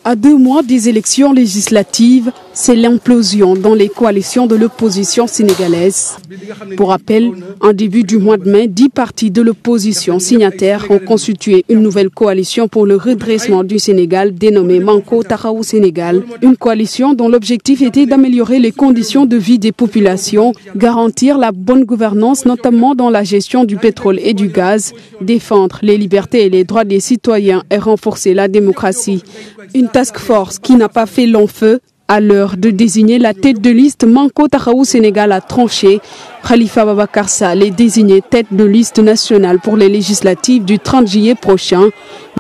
À 2 mois des élections législatives, c'est l'implosion dans les coalitions de l'opposition sénégalaise. Pour rappel, en début du mois de mai, 10 partis de l'opposition signataires ont constitué une nouvelle coalition pour le redressement du Sénégal dénommée Manko Taxawu Sénégal. Une coalition dont l'objectif était d'améliorer les conditions de vie des populations, garantir la bonne gouvernance notamment dans la gestion du pétrole et du gaz, défendre les libertés et les droits des citoyens et renforcer la démocratie. Une task force qui n'a pas fait long feu. À l'heure de désigner la tête de liste, Manko Taxawu Sénégal a tranché. Khalifa Ababacar Sall est désigné tête de liste nationale pour les législatives du 30 juillet prochain.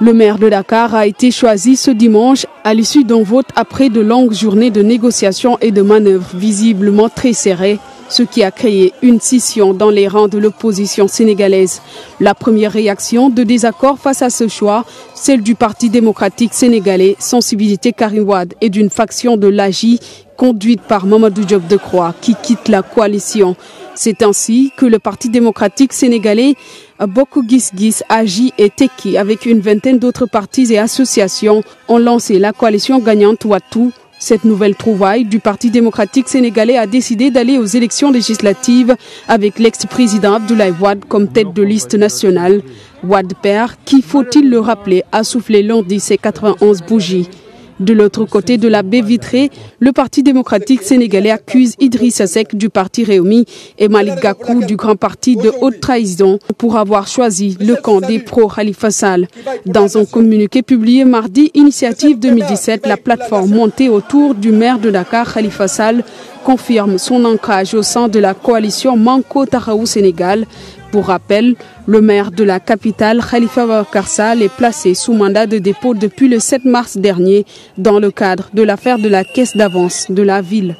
Le maire de Dakar a été choisi ce dimanche à l'issue d'un vote après de longues journées de négociations et de manœuvres visiblement très serrées, ce qui a créé une scission dans les rangs de l'opposition sénégalaise. La première réaction de désaccord face à ce choix, celle du Parti démocratique sénégalais, Sensibilité Karim Wade, et d'une faction de l'AJ conduite par Mamadou Diop Decroix qui quitte la coalition. C'est ainsi que le Parti démocratique sénégalais, Bokk Gis Gis, AJ et Tekki, avec une vingtaine d'autres partis et associations, ont lancé la coalition gagnante Wattu. Cette nouvelle trouvaille du Parti démocratique sénégalais a décidé d'aller aux élections législatives avec l'ex-président Abdoulaye Wade comme tête de liste nationale. Wade père, qui, faut-il le rappeler, a soufflé lundi ses 91 bougies. De l'autre côté de la baie vitrée, le Parti démocratique sénégalais accuse Idrissa Seck du parti Rewmi et Malick Gakou du grand parti de haute trahison pour avoir choisi le camp des pro-Khalifa Sall. Dans un communiqué publié mardi, Initiative 2017, la plateforme montée autour du maire de Dakar, Khalifa Sall, confirme son ancrage au sein de la coalition Manko Taxawu Sénégal. Pour rappel, le maire de la capitale, Khalifa Ababacar Sall, est placé sous mandat de dépôt depuis le 7 mars dernier dans le cadre de l'affaire de la caisse d'avance de la ville.